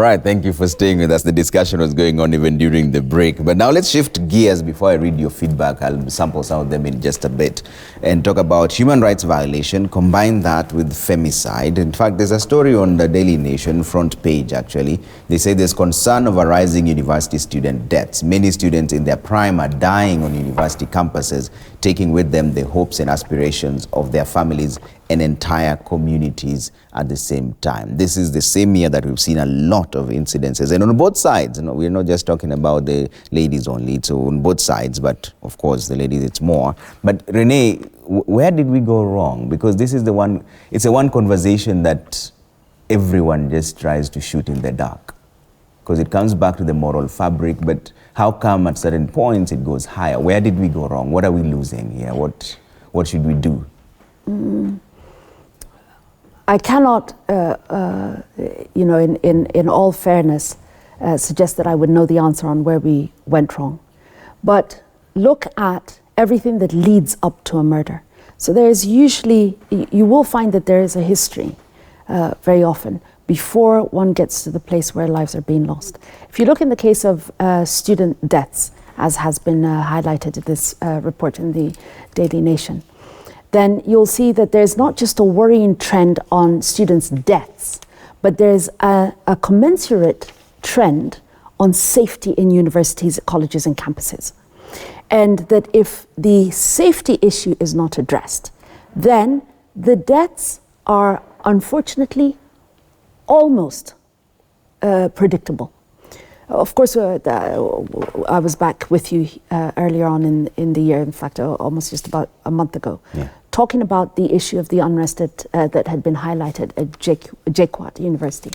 All right, thank you for staying with us. The discussion was going on even during the break. But now let's shift gears before I read your feedback. I'll sample some of them in just a bit and talk about human rights violation, combine that with femicide. In fact, there's a story on the Daily Nation front page, actually. They say there's concern over rising university student deaths. Many students in their prime are dying on university campuses, taking with them the hopes and aspirations of their families and entire communities at the same time. This is the same year that we've seen a lot of incidences, and on both sides. We're not just talking about the ladies only, it's on both sides, but of course the ladies it's more. But Renee, where did we go wrong? Because this is it's a one conversation that everyone just tries to shoot in the dark, because it comes back to the moral fabric, but how come at certain points it goes higher? Where did we go wrong? What are we losing here? What should we do? I cannot, in all fairness, suggest that I would know the answer on where we went wrong. But look at everything that leads up to a murder. So there is usually, you will find that there is a history very often before one gets to the place where lives are being lost. If you look in the case of student deaths, as has been highlighted in this report in the Daily Nation, then you'll see that there's not just a worrying trend on students' deaths, but there's a commensurate trend on safety in universities, colleges, and campuses. And that if the safety issue is not addressed, then the deaths are unfortunately almost predictable. Of course, I was back with you earlier on in the year, in fact, almost just about a month ago, talking about the issue of the unrest that had been highlighted at JKUAT University,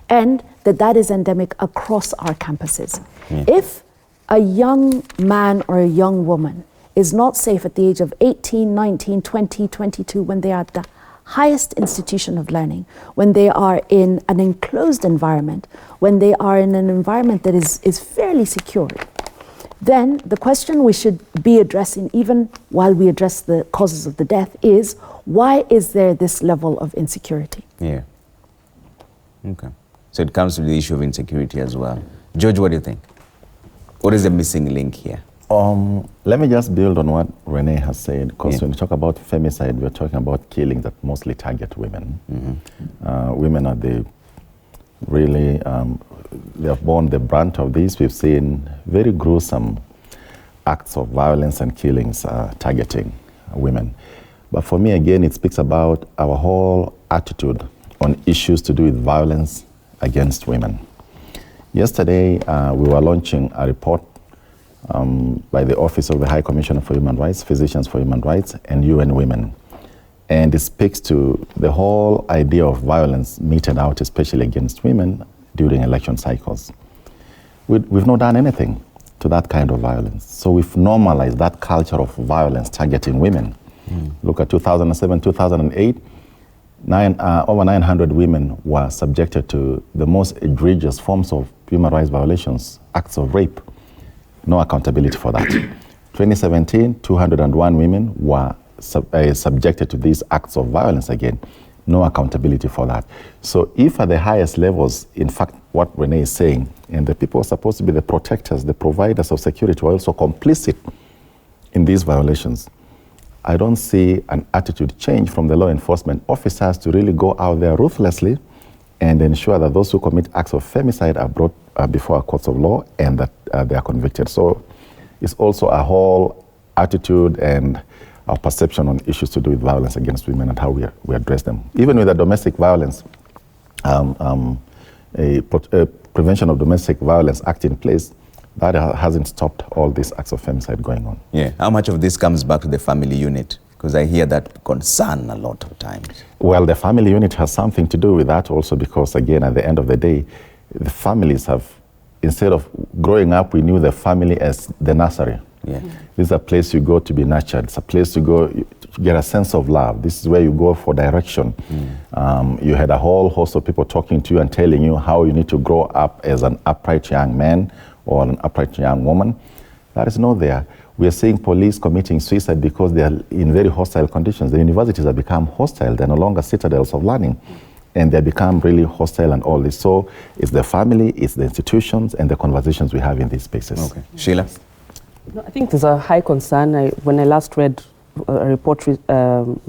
and that is endemic across our campuses. If a young man or a young woman is not safe at the age of 18, 19, 20, 22, when they are at the highest institution of learning, when they are in an enclosed environment, when they are in an environment that is fairly secure, then the question we should be addressing, even while we address the causes of the death, is why is there this level of insecurity? Yeah. Okay. So it comes to the issue of insecurity as well. George, what do you think? What is the missing link here? Let me just build on what Renee has said, because when we talk about femicide, we're talking about killings that mostly target women. Women are they have borne the brunt of this. We've seen very gruesome acts of violence and killings targeting women. But for me, again, it speaks about our whole attitude on issues to do with violence against women. Yesterday, we were launching a report by the Office of the High Commissioner for Human Rights, Physicians for Human Rights, and UN Women. And it speaks to the whole idea of violence meted out, especially against women during election cycles. We've not done anything to that kind of violence. So we've normalized that culture of violence targeting women. Look at 2007, 2008, over 900 women were subjected to the most egregious forms of human rights violations, acts of rape. No accountability for that. 2017, 201 women were subjected to these acts of violence again. No accountability for that. So if at the highest levels, in fact, what Renee is saying, and the people are supposed to be the protectors, the providers of security, are also complicit in these violations, I don't see an attitude change from the law enforcement officers to really go out there ruthlessly and ensure that those who commit acts of femicide are brought before our courts of law and that they are convicted. So it's also a whole attitude and our perception on issues to do with violence against women and how we address them. Even with the domestic violence, Prevention of Domestic Violence Act in place, that hasn't stopped all these acts of femicide going on. Yeah, how much of this comes back to the family unit? Because I hear that concern a lot of times. Well, the family unit has something to do with that also, because again, at the end of the day, the families have, instead of growing up, we knew the family as the nursery. Yeah. This is a place you go to be nurtured. It's a place to go to get a sense of love. This is where you go for direction. You had a whole host of people talking to you and telling you how you need to grow up as an upright young man or an upright young woman. That is not there. We are seeing police committing suicide because they are in very hostile conditions. The universities have become hostile. They're no longer citadels of learning. and they become really hostile and all this. So it's the family, it's the institutions, and the conversations we have in these spaces. Okay. Sheila? No, I think there's a high concern. When I last read a report,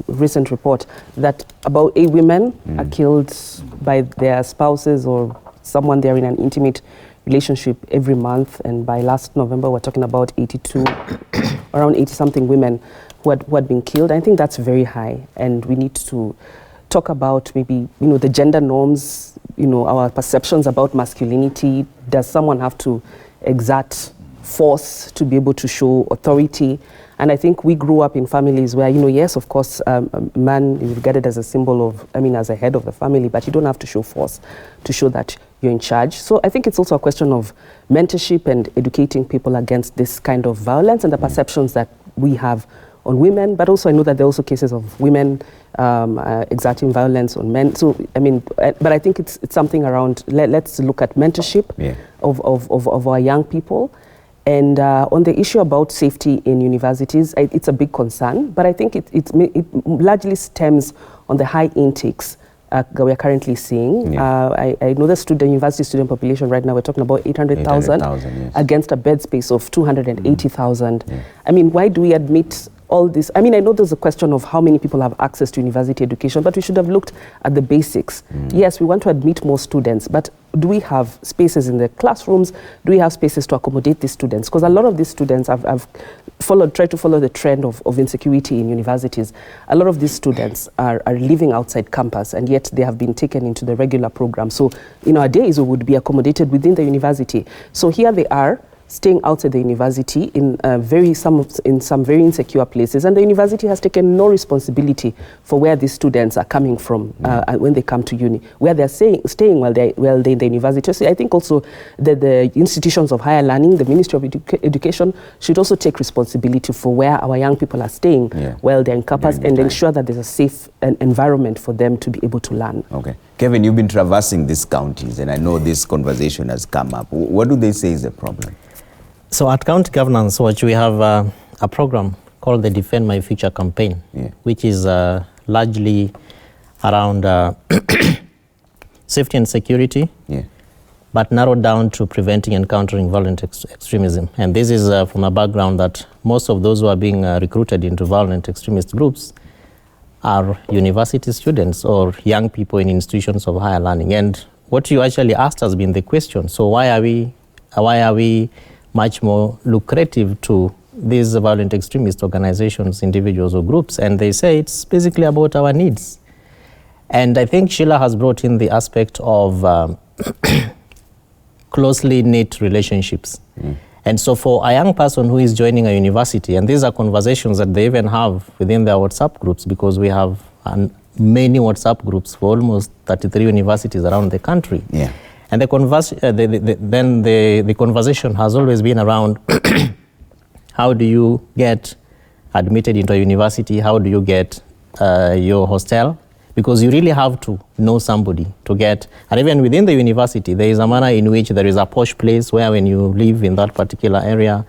recent report, that about 8 women are killed by their spouses or someone they're in an intimate relationship every month. And by last November, we're talking about 82, around 80-something women who had been killed. I think that's very high, and we need to talk about maybe, the gender norms, our perceptions about masculinity. Does someone have to exert force to be able to show authority? And I think we grew up in families where, yes, of course, a man is regarded as a symbol of, as a head of the family, but you don't have to show force to show that you're in charge. So I think it's also a question of mentorship and educating people against this kind of violence and the perceptions that we have on women, but also I know that there are also cases of women exerting violence on men. So, but I think it's something around, let's look at mentorship of our young people. And on the issue about safety in universities, it's a big concern, but I think it largely stems on the high intakes that we're currently seeing. I know the university student population right now, we're talking about 800,000 yes. against a bed space of 280,000. Why do we admit all this? I know there's a question of how many people have access to university education, but we should have looked at the basics. Yes, we want to admit more students, but do we have spaces in the classrooms? Do we have spaces to accommodate these students? Because a lot of these students have tried to follow the trend of insecurity in universities. A lot of these students are living outside campus, and yet they have been taken into the regular program. So in our days, we would be accommodated within the university. So here they are, staying outside the university in some very insecure places, and the university has taken no responsibility for where these students are coming from when they come to uni, where they're staying while they're in the university. So I think also the institutions of higher learning, the Ministry of Education, should also take responsibility for where our young people are staying while they're in campus, and ensure that there's a safe environment for them to be able to learn. Okay. Kevin, you've been traversing these counties, and I know this conversation has come up. What do they say is the problem? So at County Governance Watch, we have a program called the Defend My Future campaign, which is largely around safety and security, but narrowed down to preventing and countering violent extremism. And this is from a background that most of those who are being recruited into violent extremist groups are university students or young people in institutions of higher learning. And what you actually asked has been the question, so why are we much more lucrative to these violent extremist organizations, individuals or groups? And they say it's basically about our needs. And I think Sheila has brought in the aspect of closely knit relationships. And so for a young person who is joining a university, and these are conversations that they even have within their WhatsApp groups, because we have many WhatsApp groups for almost 33 universities around the country. And the conversation has always been around how do you get admitted into a university, how do you get your hostel, because you really have to know somebody to get, and even within the university, there is a manner in which there is a posh place where when you live in that particular area,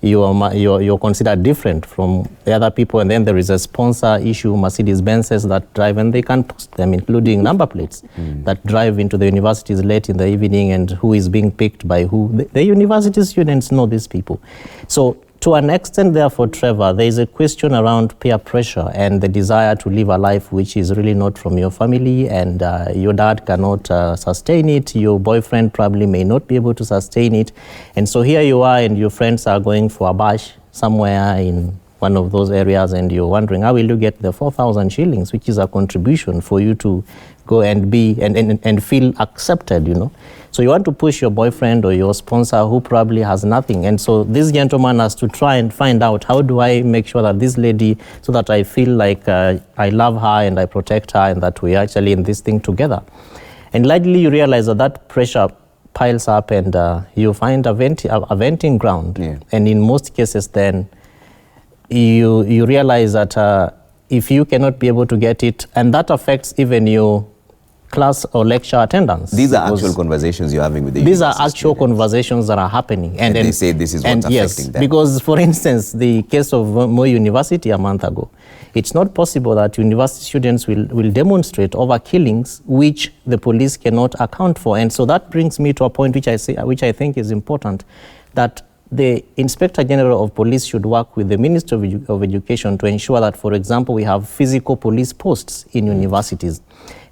you're considered different from the other people, and then there is a sponsor issue, Mercedes-Benzes that drive, and they can post them, including number plates that drive into the universities late in the evening, and who is being picked by who. The university students know these people. So to an extent, therefore, Trevor, there is a question around peer pressure and the desire to live a life which is really not from your family, and your dad cannot sustain it, your boyfriend probably may not be able to sustain it. And so here you are, and your friends are going for a bash somewhere in one of those areas, and you're wondering, how will you get the 4,000 shillings, which is a contribution for you to go and be and feel accepted, So you want to push your boyfriend or your sponsor who probably has nothing. And so this gentleman has to try and find out, how do I make sure that this lady, so that I feel like I love her and I protect her, and that we're actually in this thing together. And likely you realize that pressure piles up, and you find a venting ground. And in most cases then, you realize that if you cannot be able to get it, and that affects even your class or lecture attendance. These are actual conversations you're having with the These are actual conversations that are happening. And they say this is what's affecting them. Because, for instance, the case of Moi University a month ago, It's not possible that university students will demonstrate over killings which the police cannot account for. And so that brings me to a point which I think is important, that the Inspector General of Police should work with the Ministry of Education to ensure that, for example, we have physical police posts in universities,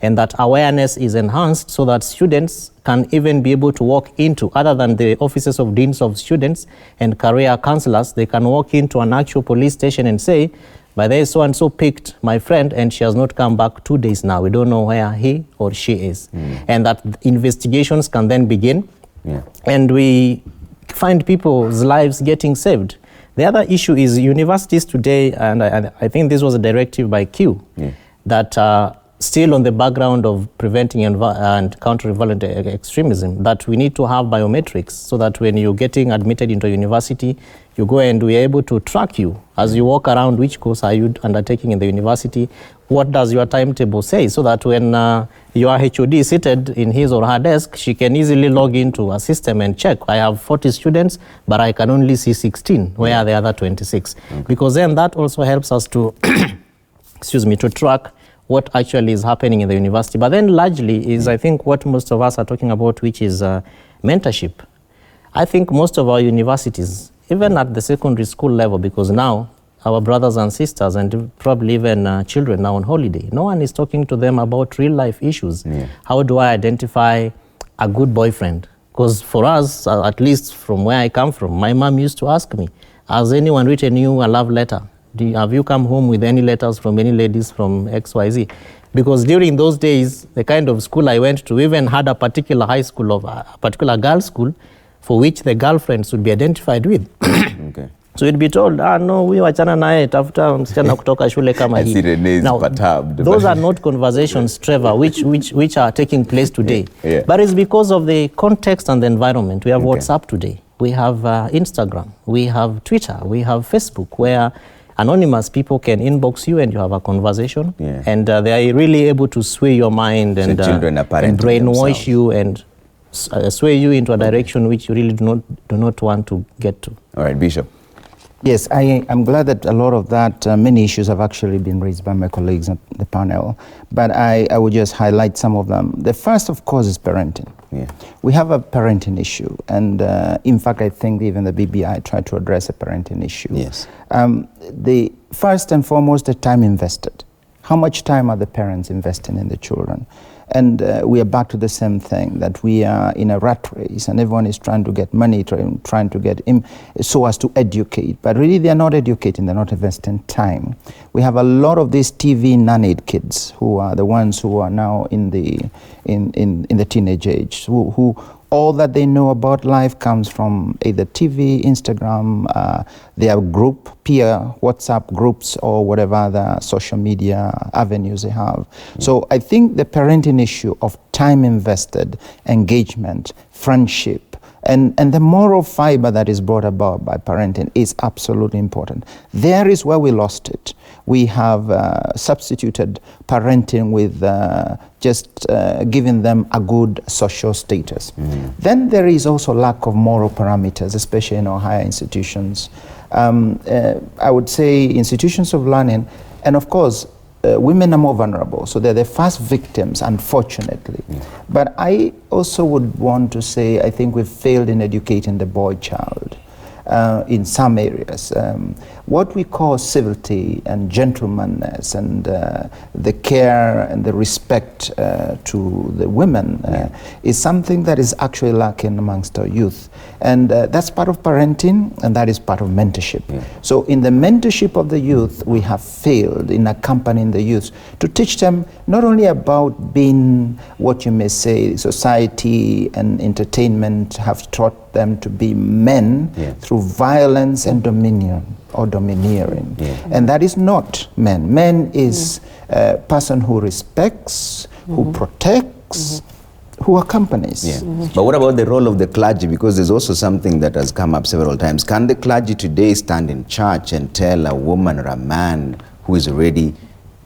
and that awareness is enhanced so that students can even be able to walk into, other than the offices of deans of students and career counselors, they can walk into an actual police station and say, by the way, so-and-so picked my friend and she has not come back 2 days now. We don't know where he or she is. And that investigations can then begin. And we find people's lives getting saved. The other issue is universities today, and I think this was a directive by Q, that still on the background of preventing and countering violent extremism, that we need to have biometrics so that when you're getting admitted into a university, you go and we're able to track you as you walk around. Which course are you undertaking in the university? What does your timetable say? So that when your HOD is seated in his or her desk, she can easily log into a system and check. I have 40 students, but I can only see 16. Where are the other 26? Because then that also helps us to, to track what actually is happening in the university. But then largely is, I think, what most of us are talking about, which is mentorship. I think most of our universities, even at the secondary school level, because now our brothers and sisters and probably even children are on holiday, no one is talking to them about real life issues. How do I identify a good boyfriend? Because for us, at least from where I come from, my mom used to ask me, has anyone written you a love letter? Have you come home with any letters from any ladies from XYZ? Because during those days, the kind of school I went to even had a particular high school, of a particular girls' school, for which the girlfriends would be identified with. So you'd be told, no, we wachana nae, tafuta msichana kutoka shule kama hii. Now, those are not conversations, Trevor, which are taking place today. But it's because of the context and the environment. We have WhatsApp today. We have Instagram. We have Twitter. We have Facebook, where anonymous people can inbox you and you have a conversation. And they are really able to sway your mind and brainwash you and sway you into a direction which you really do not want to get to. All right, Bishop. Yes, I'm glad that a lot of that, many issues have actually been raised by my colleagues on the panel, but I would just highlight some of them. The first, of course, is parenting. We have a parenting issue, and in fact, I think even the BBI tried to address a parenting issue. The first and foremost, the time invested. How much time are the parents investing in the children? And we are back to the same thing, that we are in a rat race and everyone is trying to get money, trying to get so as to educate. But really they're not educating, they're not investing time. We have a lot of these TV nannied kids who are the ones who are now in the teenage age, who all that they know about life comes from either TV, Instagram, their peer WhatsApp groups, or whatever other social media avenues they have. So I think the parenting issue of time invested, engagement, friendship, and the moral fiber that is brought about by parenting is absolutely important. There is where we lost it. We have substituted parenting with just giving them a good social status. Then there is also lack of moral parameters, especially in our higher institutions. I would say institutions of learning, and of course, women are more vulnerable, so they're the first victims, unfortunately. But I also would want to say, I think we've failed in educating the boy child in some areas. What we call civility and gentlemanness and the care and the respect to the women is something that is actually lacking amongst our youth. And that's part of parenting, and that is part of mentorship. So in the mentorship of the youth, we have failed in accompanying the youth to teach them not only about being what you may say society and entertainment have taught them to be men through violence and dominion or domineering. And that is not men. Men is a person who respects, who protects, who accompanies. But what about the role of the clergy? Because there's also something that has come up several times. Can the clergy today stand in church and tell a woman or a man who is already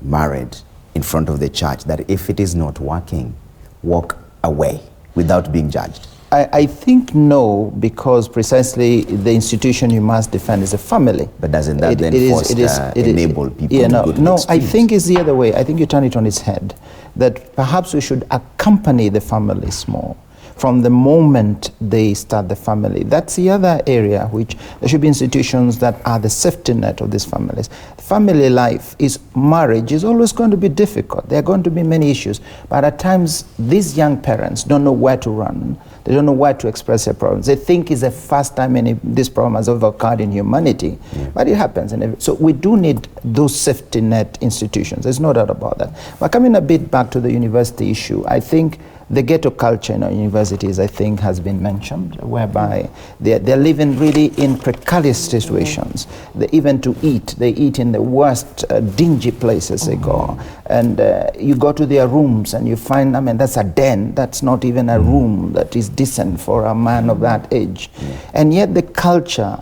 married in front of the church that if it is not working, walk away without being judged? I think no, because precisely the institution you must defend is a family. But doesn't that enable people to go to No, the I streets? think it's the other way. I think you turn it on its head. That perhaps we should accompany the families more from the moment they start the family. That's the other area which there should be institutions that are the safety net of these families. Family life marriage is always going to be difficult. There are going to be many issues. But at times, these young parents don't know where to run. They don't know where to express their problems. They think it's the first time this problem has ever occurred in humanity. Yeah. But it happens. So we do need those safety net institutions. There's no doubt about that. But coming a bit back to the university issue, I think the ghetto culture in our universities, I think, has been mentioned, whereby they're living really in precarious situations. Even to eat, they eat in the worst dingy places they go. And you go to their rooms and you find, that's a den. That's not even a room that is decent for a man of that age. And yet the culture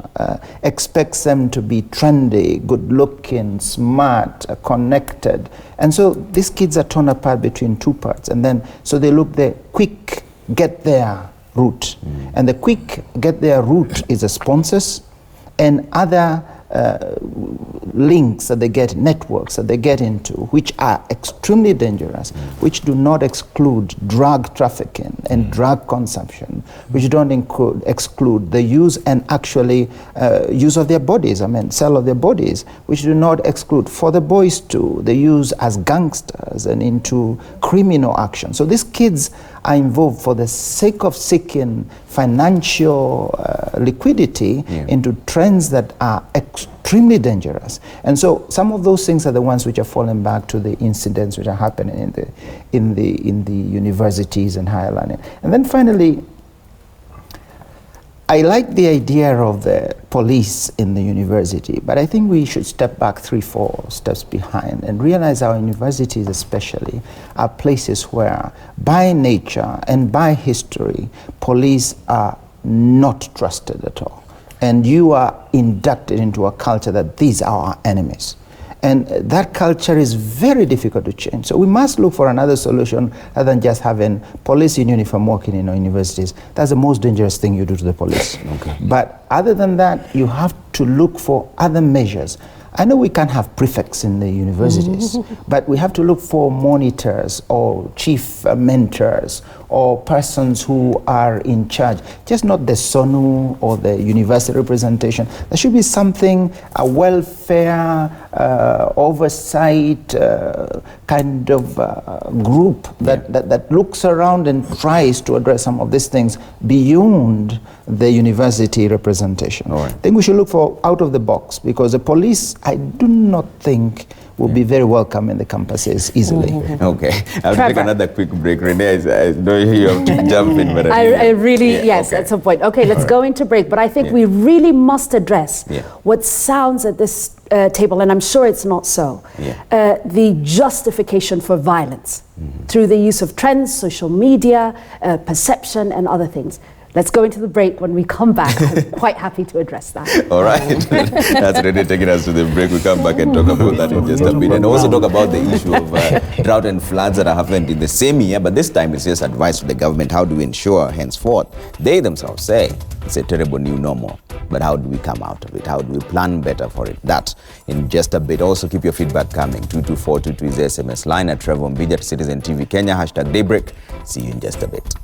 expects them to be trendy, good-looking, smart, connected. And so these kids are torn apart between two parts. And then, so they look the quick get there route. And the quick get there route is the sponsors and other links that they get, networks that they get into, which are extremely dangerous, which do not exclude drug trafficking and drug consumption, which don't exclude the use and actually use of their bodies, sale of their bodies, which do not exclude, for the boys too, the use as gangsters and into criminal action. So these kids are involved for the sake of seeking financial liquidity into trends that are extremely dangerous. And so some of those things are the ones which are falling back to the incidents which are happening in the universities and higher learning. And then finally, I like the idea of the police in the university, but I think we should step back 3-4 steps behind and realize our universities especially are places where by nature and by history, police are not trusted at all. And you are inducted into a culture that these are our enemies. And that culture is very difficult to change. So we must look for another solution other than just having police in uniform working in our universities. That's the most dangerous thing you do to the police. Okay. But other than that, you have to look for other measures. I know we can't have prefects in the universities, but we have to look for monitors or chief mentors or persons who are in charge, just not the SONU or the university representation. There should be something, a welfare, oversight kind of group that looks around and tries to address some of these things beyond the university representation. Right. I think we should look for out of the box, because the police, I do not think, will be very welcome in the campuses easily. Okay, I'll take another quick break. Renee, I know you have to jump in, but I really, yes, at some point. Okay, let's go into break, but I think we really must address what sounds at this table, and I'm sure it's not so, the justification for violence through the use of trends, social media, perception, and other things. Let's go into the break. When we come back, I'm quite happy to address that. All right. That's really taking us to the break. We come back and talk about that in just a bit. And also talk about the issue of drought and floods that have happened in the same year, but this time it's just advice to the government. How do we ensure henceforth? They themselves say it's a terrible new normal, but how do we come out of it? How do we plan better for it? That in just a bit. Also keep your feedback coming. 22422 is the SMS line at Trevor Mbija, Citizen TV Kenya, #Daybreak. See you in just a bit.